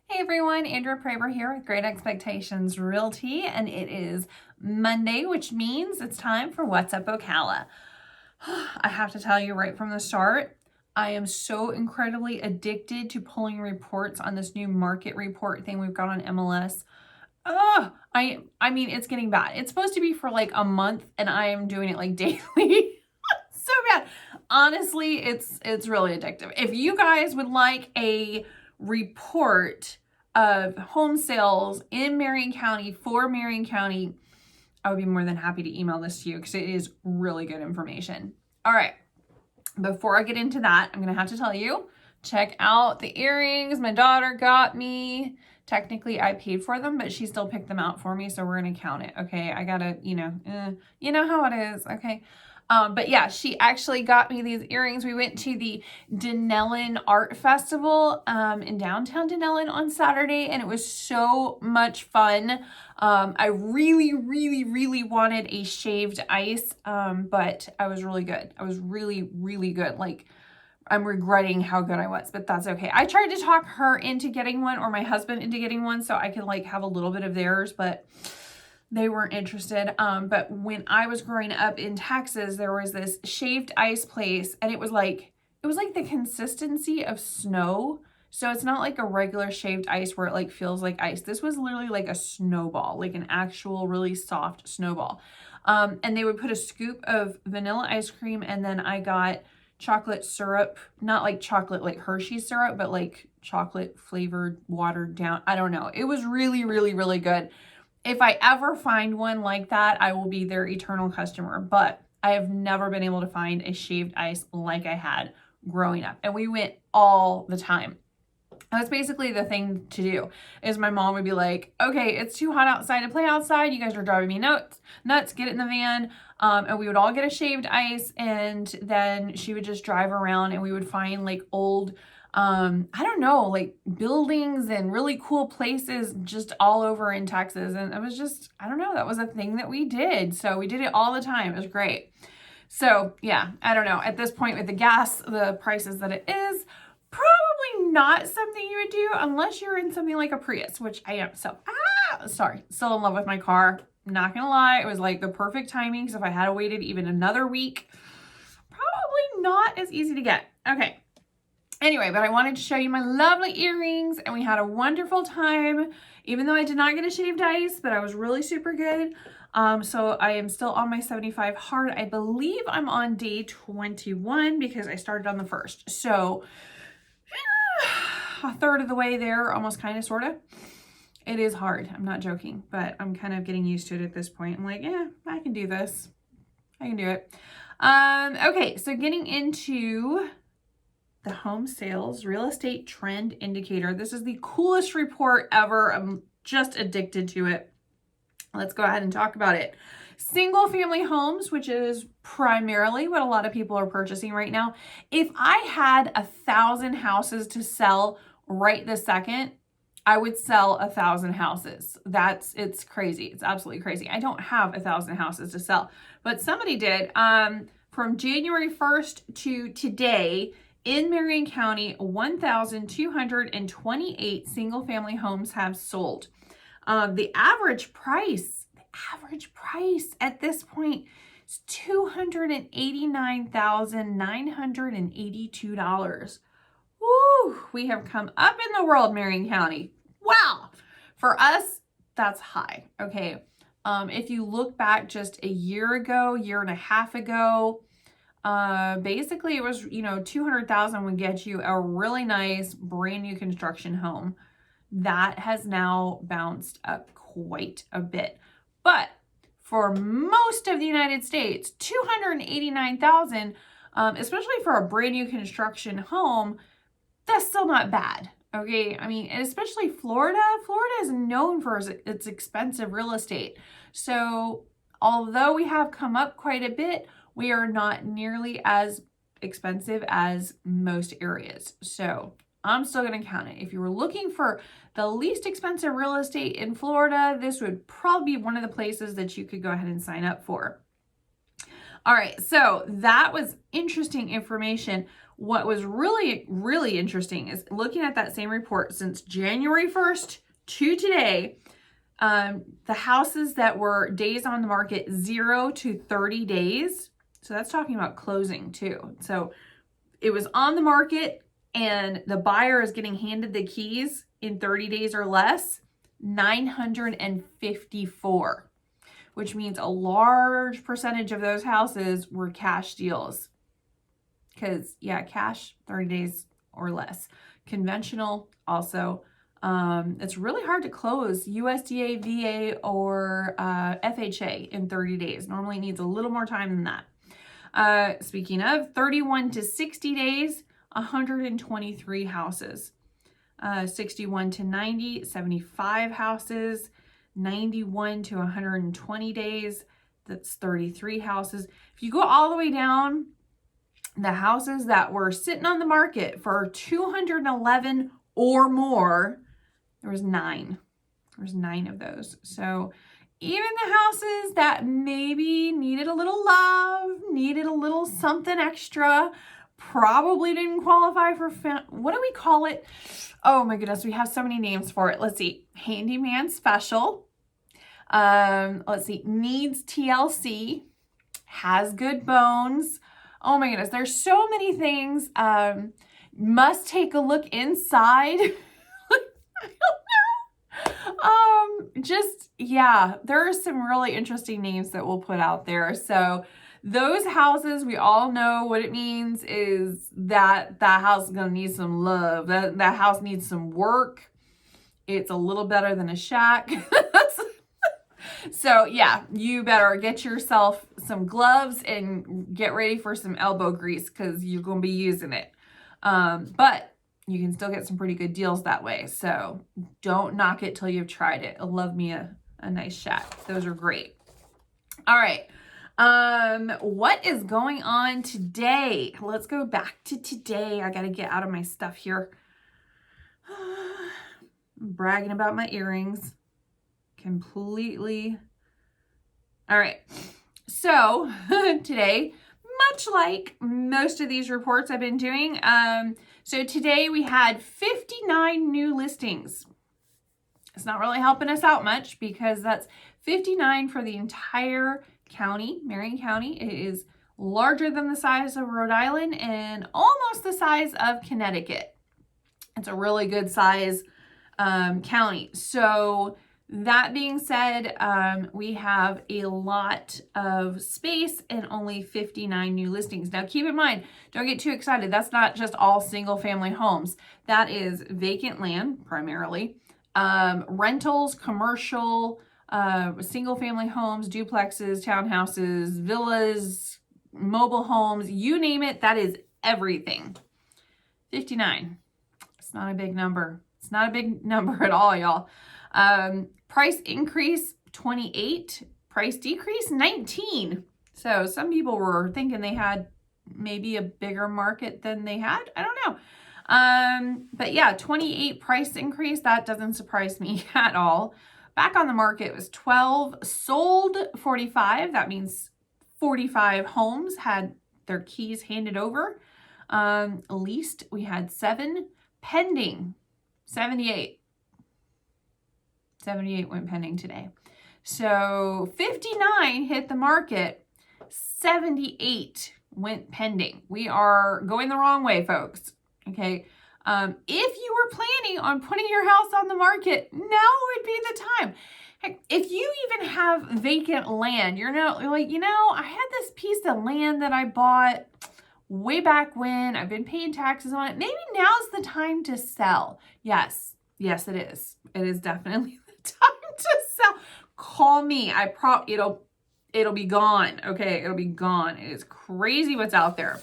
Hey everyone, Andrea Praber here with Great Expectations Realty, and it is Monday, which means it's time for What's Up Ocala. I have to tell you right from the start, I am so incredibly addicted to pulling reports on this new market report thing we've got on MLS. I mean, it's getting bad. It's supposed to be for like a month, and I am doing it like daily. So bad. Honestly, it's really addictive. If you guys would like a report of home sales in Marion County for Marion County, I would be more than happy to email this to you because it is really good information. All right, before I get into that, I'm gonna have to tell you, check out the earrings my daughter got me. Technically, I paid for them, but she still picked them out for me, so we're gonna count it, okay? I gotta, you know how it is, okay? But yeah, she actually got me these earrings. We went to the Denellen Art Festival in downtown Denellen on Saturday, and it was so much fun. I really wanted a shaved ice, but I was really good. I was really good. Like, I'm regretting how good I was, but that's okay. I tried to talk her into getting one, or my husband into getting one, so I could like have a little bit of theirs, but they weren't interested. But when I was growing up in Texas, there was this shaved ice place, and it was like the consistency of snow. So it's not like a regular shaved ice where it like feels like ice. This was literally like a snowball, like an actual really soft snowball. And they would put a scoop of vanilla ice cream, and then I got chocolate syrup, not like chocolate like Hershey's syrup, but like chocolate flavored, watered down. I don't know. It was really good. If I ever find one like that, I will be their eternal customer, but I have never been able to find a shaved ice like I had growing up. And we went all the time. That's basically the thing to do, is my mom would be like, okay, it's too hot outside to play outside. You guys are driving me nuts. Get it in the van. And we would all get a shaved ice, and then she would just drive around, and we would find like old, I don't know, like buildings and really cool places just all over in Texas. And it was just, I don't know, that was a thing that we did. So we did it all the time. It was great. So yeah, I don't know. At this point with the gas, the prices that it is, probably not something you would do unless you're in something like a Prius, which I am. So, sorry, still in love with my car. Not gonna lie, it was like the perfect timing, because if I had waited even another week, probably not as easy to get. Okay. Anyway, but I wanted to show you my lovely earrings, and we had a wonderful time, even though I did not get a shaved ice, but I was really super good. So I am still on my 75 hard. I believe I'm on day 21 because I started on the 1st. So a third of the way there, almost kind of, sort of. It is hard. I'm not joking, but I'm kind of getting used to it at this point. I'm like, yeah, I can do this. I can do it. Okay, so getting into the home sales real estate trend indicator. This is the coolest report ever. I'm just addicted to it. Let's go ahead and talk about it. Single family homes, which is primarily what a lot of people are purchasing right now. If I had 1,000 houses to sell right this second, I would sell 1,000 houses. It's crazy. It's absolutely crazy. I don't have 1,000 houses to sell, but somebody did. From January 1st to today, in Marion County, 1,228 single family homes have sold. The average price at this point is $289,982. Woo! We have come up in the world, Marion County. Wow! For us, that's high. Okay. If you look back just a year and a half ago, basically it was, 200,000 would get you a really nice brand new construction home. That has now bounced up quite a bit. But for most of the United States, 289,000, especially for a brand new construction home, that's still not bad. Okay. I mean, especially Florida is known for its expensive real estate. So although we have come up quite a bit, we are not nearly as expensive as most areas. So I'm still going to count it. If you were looking for the least expensive real estate in Florida, this would probably be one of the places that you could go ahead and sign up for. All right, so that was interesting information. what was really, really interesting is looking at that same report since January 1st to today, the houses that were days on the market 0 to 30 days. So that's talking about closing too. So it was on the market and the buyer is getting handed the keys in 30 days or less, 954, which means a large percentage of those houses were cash deals. Because, yeah, cash, 30 days or less. Conventional, also. It's really hard to close USDA, VA, or FHA in 30 days. Normally it needs a little more time than that. Speaking of, 31 to 60 days, 123 houses. 61 to 90, 75 houses. 91 to 120 days, that's 33 houses. If you go all the way down, the houses that were sitting on the market for 211 or more, there was 9. There was 9 of those. So even the houses that maybe needed a little love, needed a little something extra, probably didn't qualify for, what do we call it? Oh my goodness, we have so many names for it. Let's see, handyman special. Let's see, needs TLC, has good bones. Oh my goodness, there's so many things. Must take a look inside. I don't know. Yeah, there are some really interesting names that we'll put out there. So those houses, we all know what it means is that that house is going to need some love. That house needs some work. It's a little better than a shack. So yeah, you better get yourself some gloves and get ready for some elbow grease because you're going to be using it. But you can still get some pretty good deals that way. So don't knock it till you've tried it. I love me a nice shack. Those are great. All right. What is going on today? Let's go back to today. I got to get out of my stuff here. I'm bragging about my earrings. Completely. All right. So today, much like most of these reports I've been doing, so today we had 59 new listings. It's not really helping us out much because that's 59 for the entire county, Marion County. It is larger than the size of Rhode Island and almost the size of Connecticut. It's a really good size county. So that being said, we have a lot of space and only 59 new listings. Now keep in mind, don't get too excited. That's not just all single family homes. That is vacant land primarily, rentals, commercial, single family homes, duplexes, townhouses, villas, mobile homes, you name it, that is everything. 59. It's not a big number. It's not a big number at all, y'all. Price increase 28, price decrease 19. So some people were thinking they had maybe a bigger market than they had. I don't know. But yeah, 28 price increase, that doesn't surprise me at all. Back on the market was 12, sold 45. That means 45 homes had their keys handed over. Leased, we had 7, pending 78. 78 went pending today. So 59 hit the market, 78 went pending. We are going the wrong way, folks. Okay. If you were planning on putting your house on the market, now would be the time. Heck, if you even have vacant land, you're like, I had this piece of land that I bought way back when. I've been paying taxes on it. Maybe now's the time to sell. Yes, it is. It is definitely time to sell. Call me. It'll be gone. Okay, it'll be gone. It is crazy what's out there.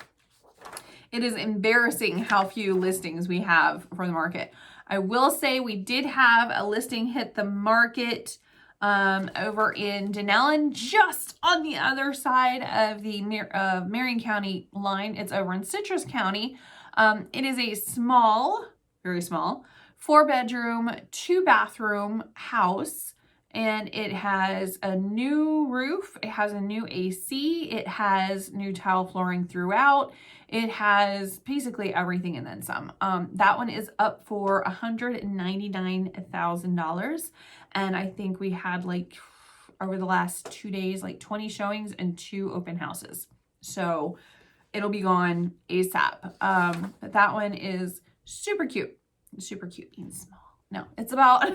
It is embarrassing how few listings we have for the market. I will say we did have a listing hit the market over in Denellen, just on the other side of the Marion County line. It's over in Citrus County. It is a small, very small, 4-bedroom, 2-bathroom house. and it has a new roof. It has a new AC. It has new tile flooring throughout. It has basically everything and then some. That one is up for $199,000. And I think we had like over the last 2 days, like 20 showings and 2 open houses. So it'll be gone ASAP. But that one is super cute. Super cute means small. No, it's about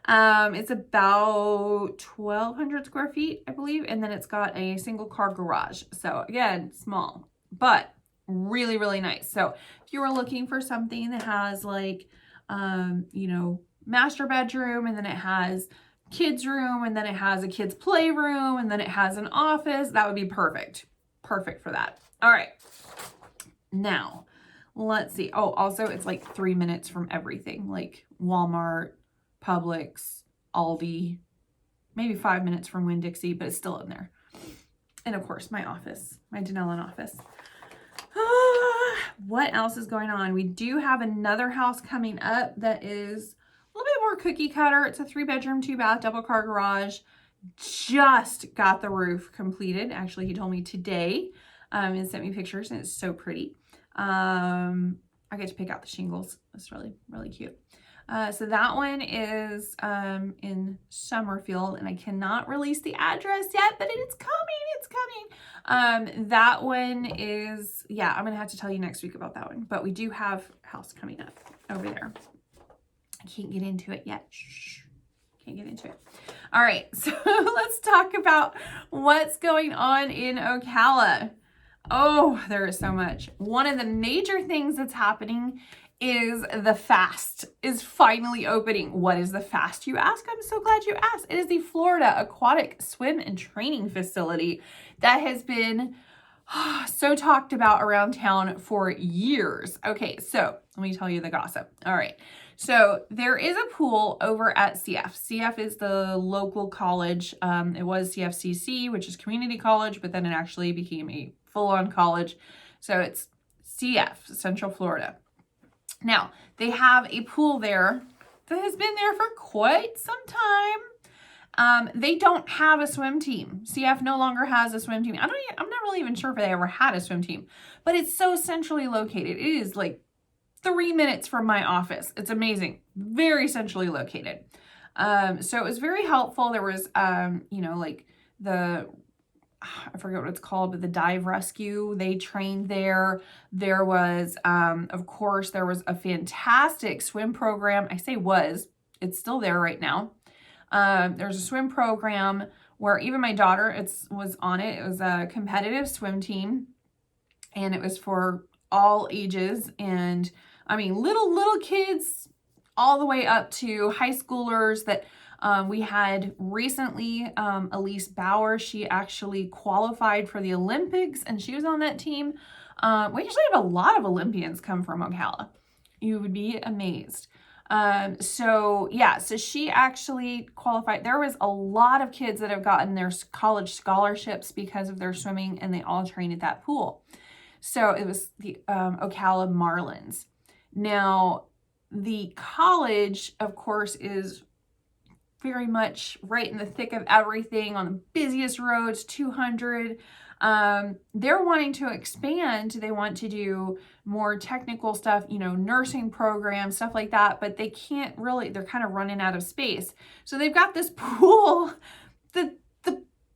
it's about 1,200 square feet, I believe, and then it's got a single car garage. So again, small, but really, really nice. So if you were looking for something that has like, you know, master bedroom, and then it has kids room, and then it has a kids playroom, and then it has an office, that would be perfect. Perfect for that. All right. Now, let's see. Oh, also it's like 3 minutes from everything, like Walmart, Publix, Aldi, maybe 5 minutes from Winn-Dixie, but it's still in there. And of course, my office, my Denellen office. What else is going on? We do have another house coming up that is a little bit more cookie cutter. It's a 3-bedroom, 2-bath, double car garage. Just got the roof completed. Actually, he told me today and sent me pictures, and it's so pretty. I get to pick out the shingles. It's really, really cute. So that one is in Summerfield, and I cannot release the address yet, but it's coming. It's coming. That one is, yeah, I'm going to have to tell you next week about that one. But we do have a house coming up over there. I can't get into it yet. Shh. Can't get into it. All right, so let's talk about what's going on in Ocala. Oh, there is so much. One of the major things that's happening is the FAST is finally opening. What is the FAST, you ask? I'm so glad you asked. It is the Florida Aquatic Swim and Training Facility that has been so talked about around town for years. Okay, so let me tell you the gossip. All right. So there is a pool over at CF. CF is the local college. It was CFCC, which is community college, but then it actually became a full-on college. So it's CF, Central Florida. Now, they have a pool there that has been there for quite some time. They don't have a swim team. CF no longer has a swim team. I'm not really even sure if they ever had a swim team, but it's so centrally located. It is like 3 minutes from my office. It's amazing. Very centrally located. So it was very helpful. There was, you know, like I forget what it's called, but the dive rescue, they trained there. There was, of course, there was a fantastic swim program. I say was, it's still there right now. There's a swim program where even my daughter was on it. It was a competitive swim team, and it was for all ages. And I mean, little kids all the way up to high schoolers that we had recently. Elise Bauer, she actually qualified for the Olympics, and she was on that team. We actually have a lot of Olympians come from Ocala. You would be amazed. So she actually qualified. There was a lot of kids that have gotten their college scholarships because of their swimming, and they all trained at that pool. So it was the Ocala Marlins. Now, the college, of course, is very much right in the thick of everything on the busiest roads, 200. They're wanting to expand. They want to do more technical stuff, you know, nursing programs, stuff like that, but they can't really, they're kind of running out of space. So they've got this pool that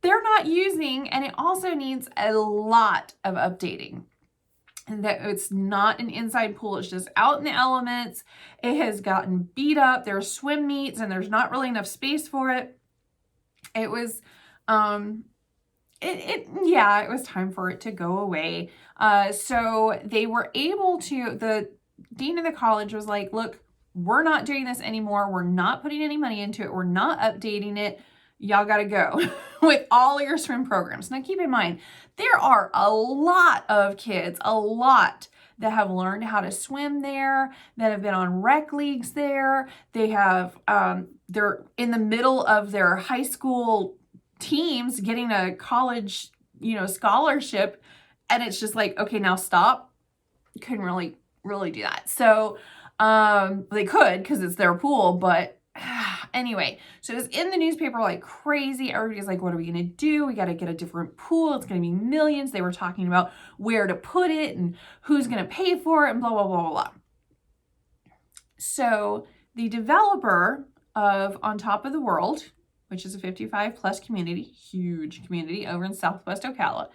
they're not using, and it also needs a lot of updating. And that it's not an inside pool. It's just out in the elements. It has gotten beat up. There's swim meets, and there's not really enough space for it. It was, it was time for it to go away. So they were able to, the dean of the college was like, look, we're not doing this anymore. We're not putting any money into it. We're not updating it. Y'all got to go with all your swim programs. Now, keep in mind, there are a lot of kids, that have learned how to swim there, that have been on rec leagues there. They have, they're in the middle of their high school teams getting a college, you know, scholarship. And it's just like, okay, now stop. Couldn't really do that. So, they could, because it's their pool, but, Anyway, so it was in the newspaper like crazy. Everybody's like, what are we going to do? We got to get a different pool. It's going to be millions. They were talking about where to put it and who's going to pay for it and blah, blah, blah, blah, blah. So the developer of On Top of the World, which is a 55 plus community, huge community over in Southwest Ocala,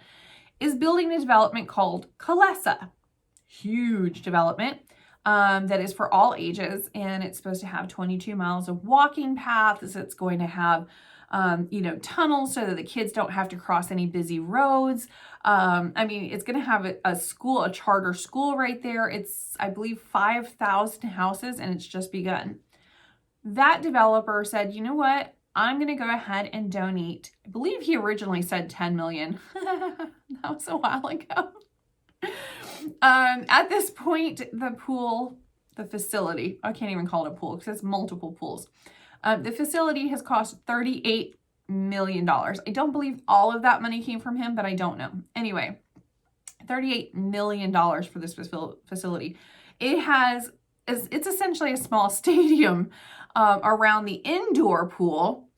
is building a development called Kalesa. Huge development that is for all ages, and it's supposed to have 22 miles of walking paths. It's going to have tunnels so that the kids don't have to cross any busy roads. It's going to have a charter school right there. It's, I believe, 5,000 houses, and it's just begun. That developer said, you know what? I'm going to go ahead and donate. I believe he originally said 10 million. That was a while ago. At this point, the facility, I can't even call it a pool because it's multiple pools. The facility has cost $38 million. I don't believe all of that money came from him, but I don't know. Anyway, $38 million for this facility. It's essentially a small stadium around the indoor pool,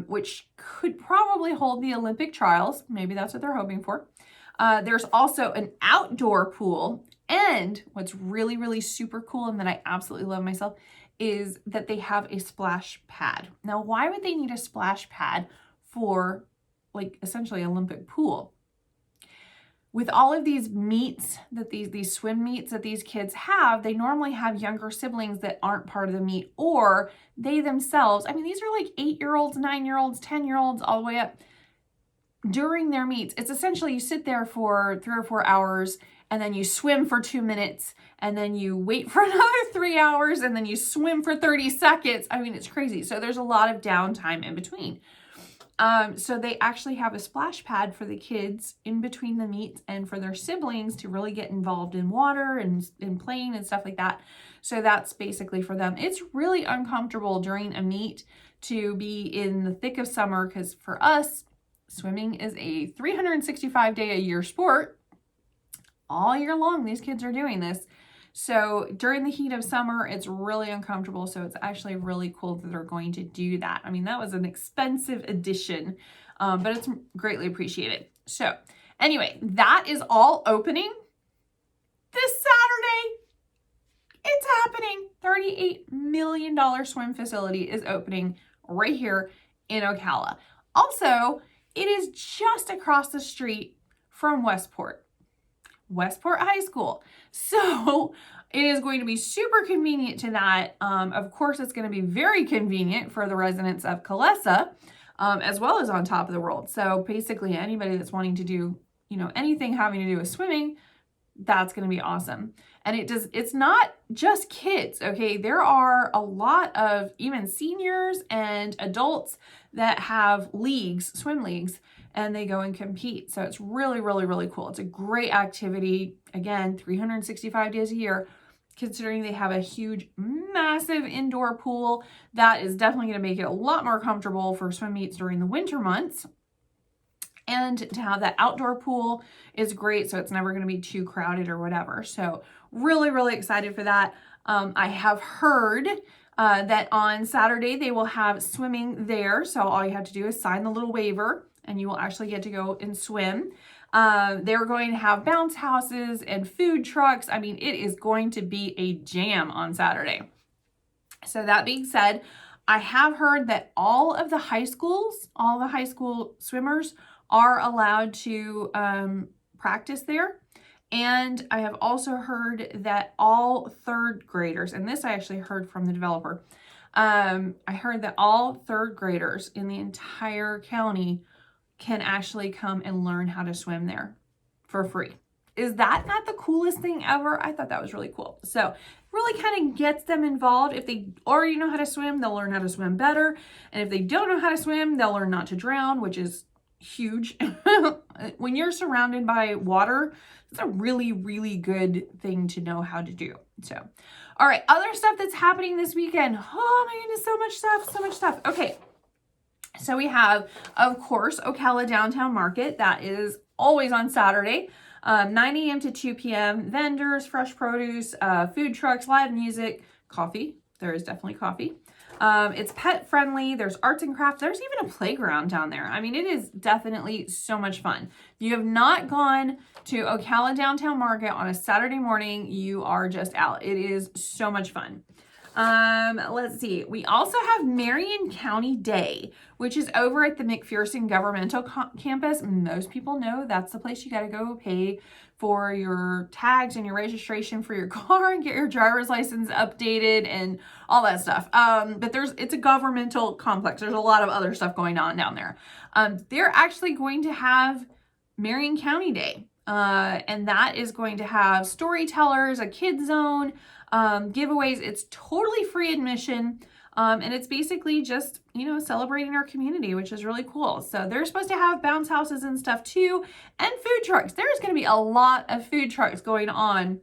which could probably hold the Olympic trials. Maybe that's what they're hoping for. There's also an outdoor pool, and what's really, really super cool and that I absolutely love myself is that they have a splash pad. Now, why would they need a splash pad for like essentially Olympic pool? With all of these meets that these swim meets that these kids have, they normally have younger siblings that aren't part of the meet, or they themselves, these are like 8-year-olds, 9-year-olds, 10-year-olds, all the way up. During their meets, it's essentially you sit there for 3 or 4 hours, and then you swim for 2 minutes, and then you wait for another 3 hours, and then you swim for 30 seconds. It's crazy. So there's a lot of downtime in between. So they actually have a splash pad for the kids in between the meets and for their siblings to really get involved in water and in playing and stuff like that. So that's basically for them. It's really uncomfortable during a meet to be in the thick of summer because for us, swimming is a 365-day-a-year sport. All year long, these kids are doing this. So during the heat of summer, it's really uncomfortable. So it's actually really cool that they're going to do that. That was an expensive addition, but it's greatly appreciated. So anyway, that is all opening this Saturday. It's happening. $38 million swim facility is opening right here in Ocala. Also, it is just across the street from Westport High School. So it is going to be super convenient to that. Of course, it's going to be very convenient for the residents of Kalesa, as well as On Top of the World. So basically anybody that's wanting to do, anything having to do with swimming, that's going to be awesome. And it's not just kids, okay? There are a lot of even seniors and adults that have swim leagues, and they go and compete. So it's really, really, really cool. It's a great activity. Again, 365 days a year, considering they have a huge, massive indoor pool. That is definitely going to make it a lot more comfortable for swim meets during the winter months. And to have that outdoor pool is great, so it's never going to be too crowded or whatever. So really, really excited for that. I have heard that on Saturday they will have swimming there. So all you have to do is sign the little waiver, and you will actually get to go and swim. They're going to have bounce houses and food trucks. It is going to be a jam on Saturday. So that being said, I have heard that all the high school swimmers are allowed to practice there. And I have also heard that all third graders, and this I actually heard from the developer, I heard that all third graders in the entire county can actually come and learn how to swim there for free. Is that not the coolest thing ever? I thought that was really cool. So really kind of gets them involved. If they already know how to swim, they'll learn how to swim better. And if they don't know how to swim, they'll learn not to drown, which is huge. When you're surrounded by water, it's a really, really good thing to know how to do. So, all right, other stuff that's happening this weekend. Oh my goodness, so much stuff. Okay. So we have, of course, Ocala Downtown Market. That is always on Saturday, 9 a.m. to 2 p.m. Vendors, fresh produce, food trucks, live music, coffee, there is definitely coffee. It's pet friendly. There's arts and crafts. There's even a playground down there. I mean, it is definitely so much fun. If you have not gone to Ocala Downtown Market on a Saturday morning, you are just out. It is so much fun. Let's see. We also have Marion County Day, which is over at the McPherson Governmental Campus. Most people know that's the place you got to go pay for your tags and your registration for your car and get your driver's license updated and all that stuff. But it's a governmental complex. There's a lot of other stuff going on down there. They're actually going to have Marion County Day. And that is going to have storytellers, a kid zone, giveaways. It's totally free admission. And it's basically just, celebrating our community, which is really cool. So they're supposed to have bounce houses and stuff too, and food trucks. There's going to be a lot of food trucks going on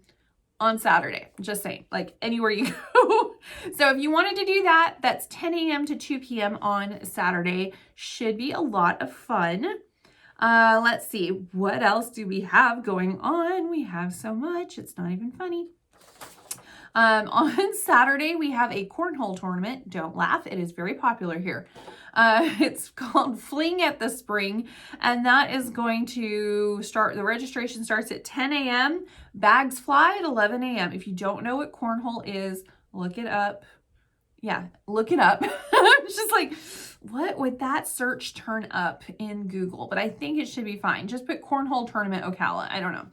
Saturday. Just saying, like anywhere you go. So if you wanted to do that, that's 10 a.m. to 2 p.m. on Saturday. Should be a lot of fun. Let's see, what else do we have going on? We have so much, it's not even funny. On Saturday, we have a cornhole tournament. Don't laugh, it is very popular here. It's called Fling at the Spring, and that is going to start, the registration starts at 10 a.m. Bags fly at 11 a.m. If you don't know what cornhole is, look it up. Yeah, look it up. It's just like, what would that search turn up in Google? But I think it should be fine. Just put cornhole tournament Ocala. I don't know.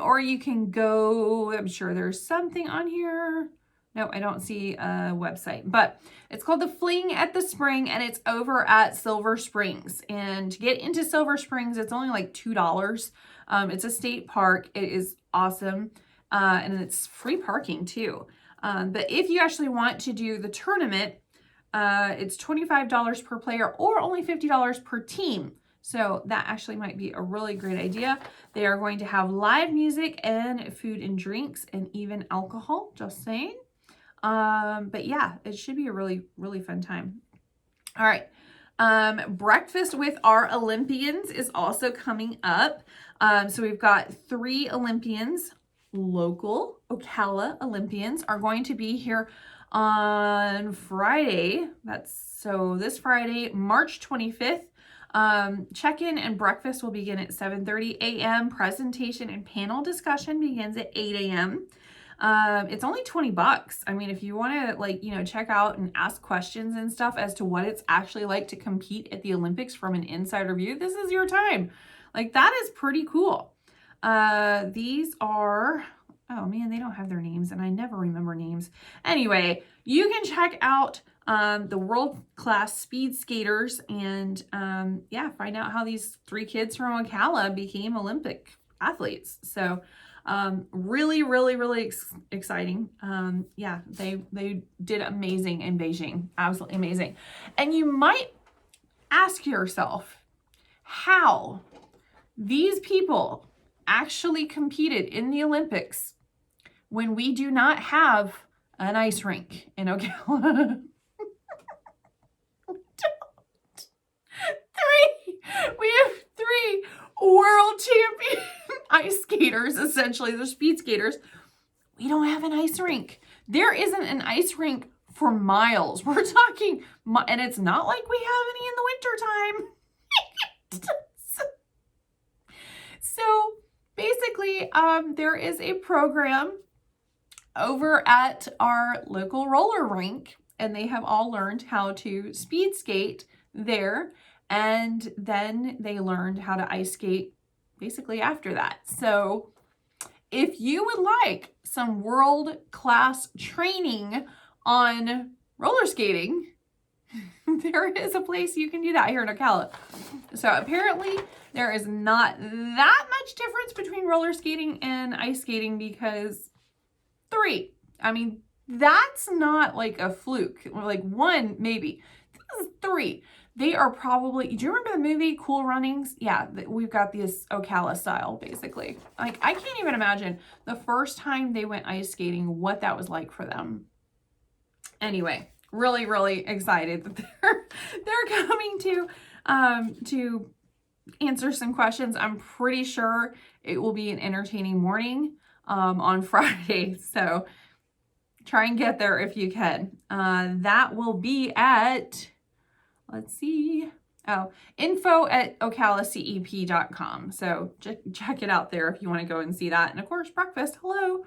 Or you can go, I'm sure there's something on here. No, I don't see a website, but it's called the Fling at the Spring, and it's over at Silver Springs. And to get into Silver Springs, it's only like $2. It's a state park. It is awesome. And it's free parking too. But if you actually want to do the tournament, it's $25 per player or only $50 per team. So that actually might be a really great idea. They are going to have live music and food and drinks and even alcohol, just saying. But yeah, it should be a really, really fun time. All right. Breakfast with our Olympians is also coming up. So we've got 3 Olympians. Local Ocala Olympians are going to be here on Friday. So this Friday, March 25th. Check-in and breakfast will begin at 7:30 a.m. Presentation and panel discussion begins at 8 a.m. It's only $20. I mean, if you want to check out and ask questions and stuff as to what it's actually like to compete at the Olympics from an insider view, this is your time. Like, that is pretty cool. These are, oh man, they don't have their names and I never remember names. Anyway, you can check out the world-class speed skaters and find out how these 3 kids from Ocala became Olympic athletes. So really, really, really exciting. They did amazing in Beijing. Absolutely amazing. And you might ask yourself how these people actually competed in the Olympics when we do not have an ice rink in Ocala. We have 3 world champion ice skaters, essentially. They're speed skaters. We don't have an ice rink. There isn't an ice rink for miles. We're talking, and it's not like we have any in the wintertime. So basically, there is a program over at our local roller rink, and they have all learned how to speed skate there, and then they learned how to ice skate basically after that. So if you would like some world-class training on roller skating, there is a place you can do that here in Ocala. So apparently there is not that much difference between roller skating and ice skating because 3. I mean, that's not like a fluke. Like 1, maybe. This is 3. They are probably, do you remember the movie Cool Runnings? Yeah, we've got this Ocala style, basically. Like, I can't even imagine the first time they went ice skating, what that was like for them. Anyway, really, really excited that they're coming to answer some questions. I'm pretty sure it will be an entertaining morning on Friday. So try and get there if you can. That will be at, let's see, info@ocalacep.com. So check it out there if you want to go and see that. And of course, breakfast. Hello.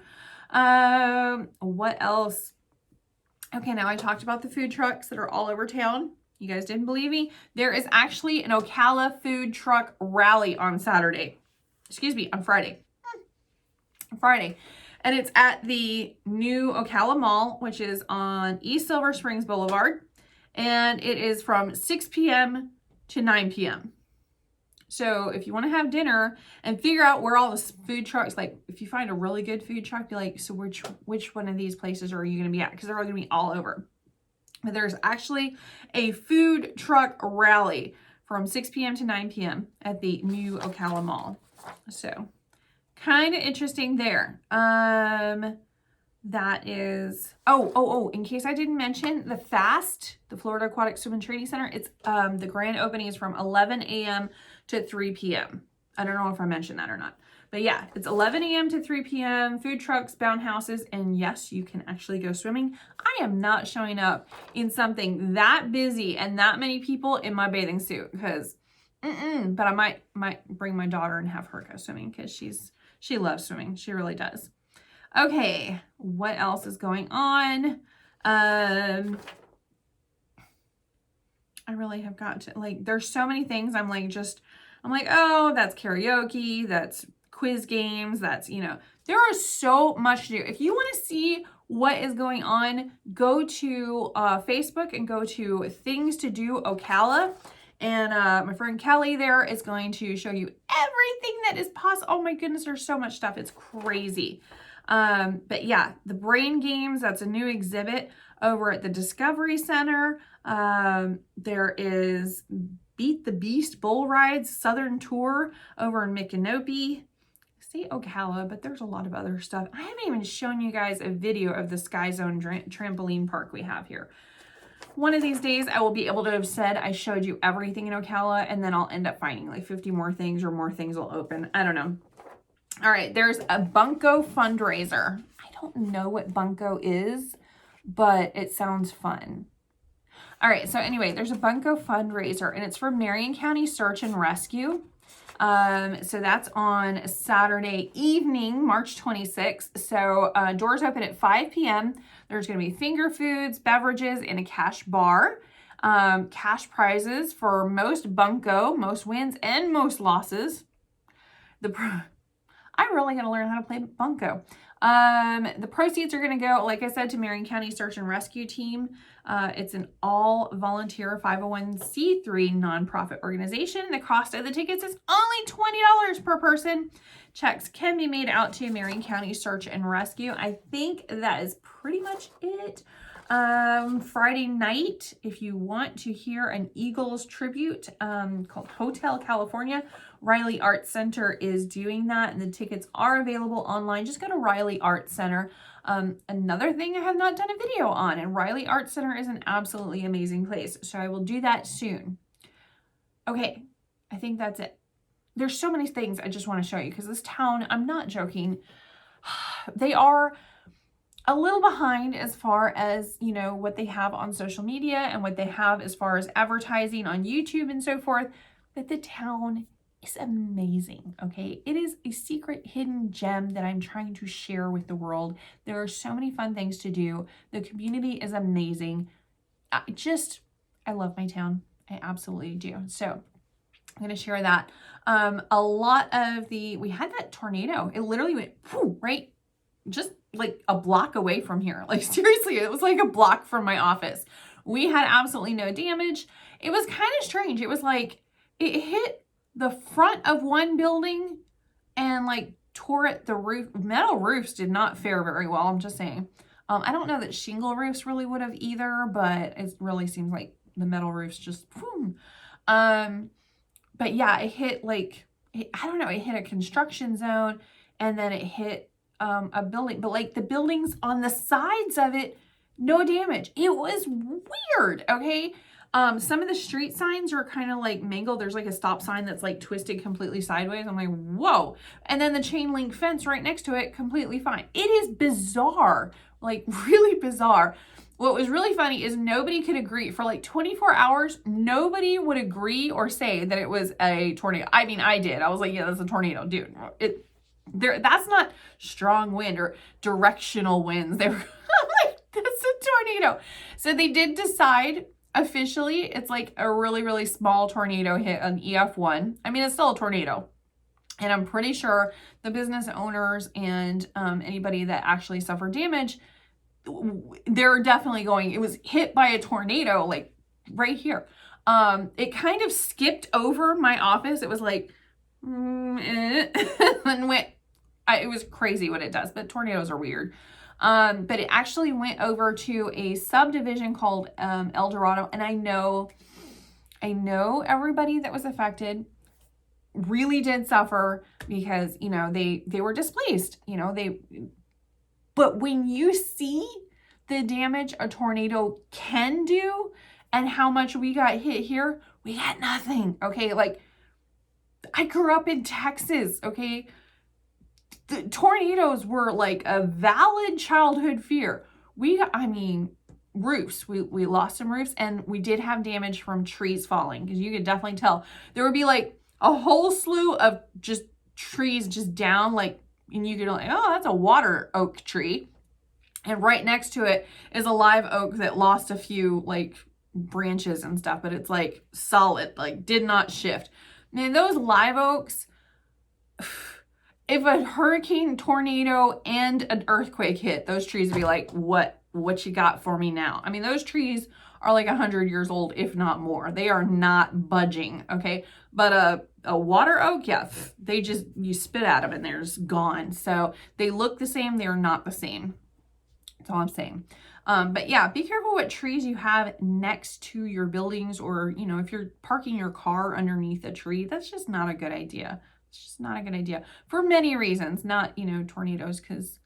What else? Okay, now I talked about the food trucks that are all over town. You guys didn't believe me? There is actually an Ocala food truck rally on Saturday. Excuse me, on Friday. Friday. And it's at the new Ocala Mall, which is on East Silver Springs Boulevard. And it is from 6 p.m. to 9 p.m. So if you want to have dinner and figure out where all the food trucks, like if you find a really good food truck, be like, so which one of these places are you going to be at? Because they're all going to be all over. But there's actually a food truck rally from 6 p.m. to 9 p.m. at the new Ocala Mall. So kind of interesting there. That is, in case I didn't mention, the FAST, the Florida Aquatic Swim and Training Center, it's the grand opening is from 11 a.m. to 3 p.m. I don't know if I mentioned that or not. But yeah, it's 11 a.m. to 3 p.m., food trucks, bound houses, and yes, you can actually go swimming. I am not showing up in something that busy and that many people in my bathing suit because, but I might bring my daughter and have her go swimming because she loves swimming. She really does. Okay, what else is going on? I really have got to, like, there's so many things. I'm like, oh, that's karaoke, that's quiz games, that's, there is so much to do. If you want to see what is going on, go to Facebook and go to Things to Do Ocala. And my friend Kelly there is going to show you everything that is possible. Oh my goodness, there's so much stuff. It's crazy. But yeah, the brain games, that's a new exhibit over at the Discovery Center. There is Beat the Beast Bull Rides Southern Tour over in Micanopy. Say Ocala, but there's a lot of other stuff. I haven't even shown you guys a video of the Sky Zone trampoline park we have here. One of these days, I will be able to have said I showed you everything in Ocala, and then I'll end up finding like 50 more things or more things will open. I don't know. All right, there's a Bunko Fundraiser. I don't know what Bunko is, but it sounds fun. All right, so anyway, there's a Bunko Fundraiser, and it's for Marion County Search and Rescue. So that's on Saturday evening, March 26th. So doors open at 5 p.m. There's going to be finger foods, beverages, and a cash bar. Cash prizes for most Bunko, most wins, and most losses. I'm really going to learn how to play Bunko. The proceeds are going to go, like I said, to Marion County Search and Rescue Team. It's an all-volunteer 501c3 nonprofit organization. The cost of the tickets is only $20 per person. Checks can be made out to Marion County Search and Rescue. I think that is pretty much it. Friday night, if you want to hear an Eagles tribute called Hotel California, Riley Arts Center is doing that, and the tickets are available online. Just go to Riley Arts Center. Another thing I have not done a video on, and Riley Arts Center is an absolutely amazing place, so I will do that soon. Okay, I think that's it. There's so many things I just want to show you because this town, I'm not joking, they are a little behind as far as, what they have on social media and what they have as far as advertising on YouTube and so forth, but the town is amazing, okay? It is a secret hidden gem that I'm trying to share with the world. There are so many fun things to do. The community is amazing. I love my town. I absolutely do. So I'm going to share that. A lot of we had that tornado. It literally went right just like a block away from here. Like seriously, it was like a block from my office. We had absolutely no damage. It was kind of strange. It was like it hit the front of one building and like tore at the roof. Metal roofs did not fare very well. I'm just saying. I don't know that shingle roofs really would have either, but it really seems like the metal roofs just boom. But yeah, it hit it hit a construction zone, and then it hit a building, but like the buildings on the sides of it, no damage. It was weird, okay? Some of the street signs are kind of like mangled. There's like a stop sign that's like twisted completely sideways. I'm like, whoa. And then the chain link fence right next to it, completely fine. It is bizarre. like really bizarre. What was really funny is nobody could agree for like 24 hours. Nobody would agree or say that it was a tornado. I mean, I did. I was like, yeah, that's a tornado, dude. That's not strong wind or directional winds. They were like, that's a tornado. So they did decide officially it's like a really, really small tornado hit an EF1. I mean, it's still a tornado. And I'm pretty sure the business owners and anybody that actually suffered damage, they're definitely going, it was hit by a tornado, like right here. It kind of skipped over my office. It was like, and went, it was crazy what it does, but tornadoes are weird. But it actually went over to a subdivision called El Dorado. And I know everybody that was affected really did suffer because, you know, they were displaced, you know, but when you see the damage a tornado can do and how much we got hit here, we got nothing. Okay. Like I grew up in Texas. Okay. The tornadoes were like a valid childhood fear. Roofs, we lost some roofs and we did have damage from trees falling because you could definitely tell there would be like a whole slew of just trees just down, like, and you could like, oh, that's a water oak tree. And right next to it is a live oak that lost a few like branches and stuff, but it's like solid, like did not shift. Man, those live oaks, if a hurricane, tornado, and an earthquake hit, those trees would be like, what you got for me now? I mean, those trees are like 100 years old, if not more. They are not budging, okay? But a water oak, yeah, you spit at them and they're just gone. So they look the same, they're not the same. That's all I'm saying. But yeah, be careful what trees you have next to your buildings, or, you know, if you're parking your car underneath a tree, that's just not a good idea. It's just not a good idea for many reasons, not, you know, tornadoes, because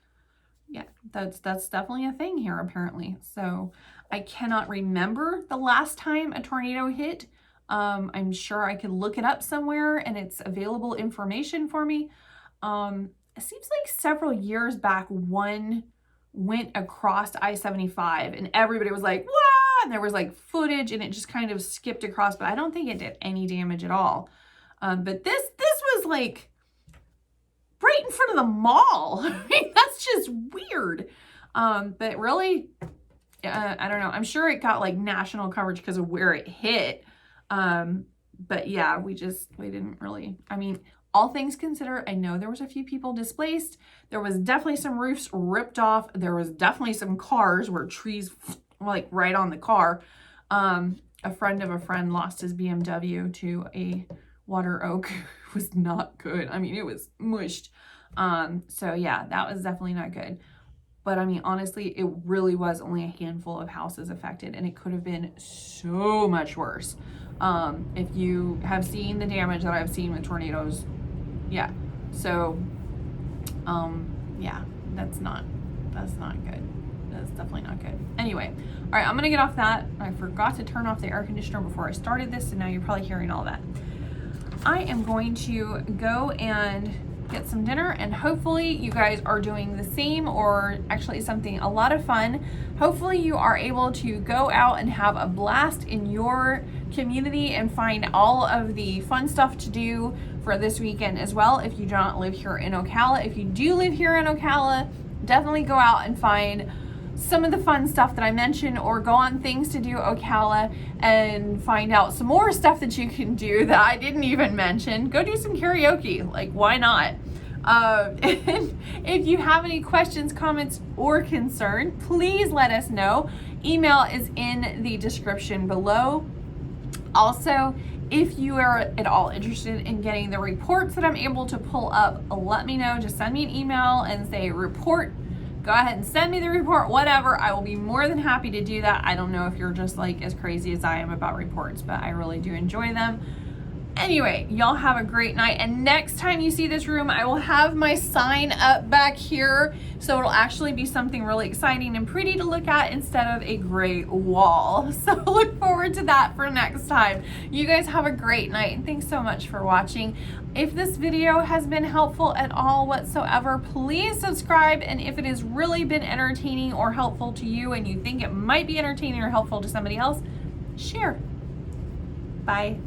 yeah, that's definitely a thing here apparently. So I cannot remember the last time a tornado hit. I'm sure I could look it up somewhere and it's available information for me. It seems like several years back, one went across I-75 and everybody was like, "Wow!" And there was like footage and it just kind of skipped across, but I don't think it did any damage at all. But this was like right in front of the mall. I mean, that's just weird. But really, I don't know. I'm sure it got like national coverage because of where it hit. But yeah, we didn't really, I mean, all things considered, I know there was a few people displaced. There was definitely some roofs ripped off. There was definitely some cars where trees like right on the car. A friend of a friend lost his BMW to a water oak. It was not good. I mean, it was mushed. So yeah, that was definitely not good. But I mean, honestly, it really was only a handful of houses affected and it could have been so much worse. If you have seen the damage that I've seen with tornadoes, yeah. So, yeah, that's not good. That's definitely not good. Anyway, all right, I'm going to get off that. I forgot to turn off the air conditioner before I started this, and now you're probably hearing all that. I am going to go and get some dinner, and hopefully you guys are doing the same, or actually something a lot of fun. Hopefully you are able to go out and have a blast in your community and find all of the fun stuff to do for this weekend as well. If you do not live here in Ocala, if you do live here in Ocala, definitely go out and find some of the fun stuff that I mentioned, or go on Things to Do Ocala and find out some more stuff that you can do that I didn't even mention. Go do some karaoke, like why not? And if you have any questions, comments, or concern, please let us know. Email is in the description below. Also, if you are at all interested in getting the reports that I'm able to pull up, let me know. Just send me an email and say report. Go ahead and send me the report, whatever. I will be more than happy to do that. I don't know if you're just like as crazy as I am about reports, but I really do enjoy them. Anyway, y'all have a great night. And next time you see this room, I will have my sign up back here. So it'll actually be something really exciting and pretty to look at instead of a gray wall. So look forward to that for next time. You guys have a great night. And thanks so much for watching. If this video has been helpful at all whatsoever, please subscribe. And if it has really been entertaining or helpful to you and you think it might be entertaining or helpful to somebody else, share. Bye.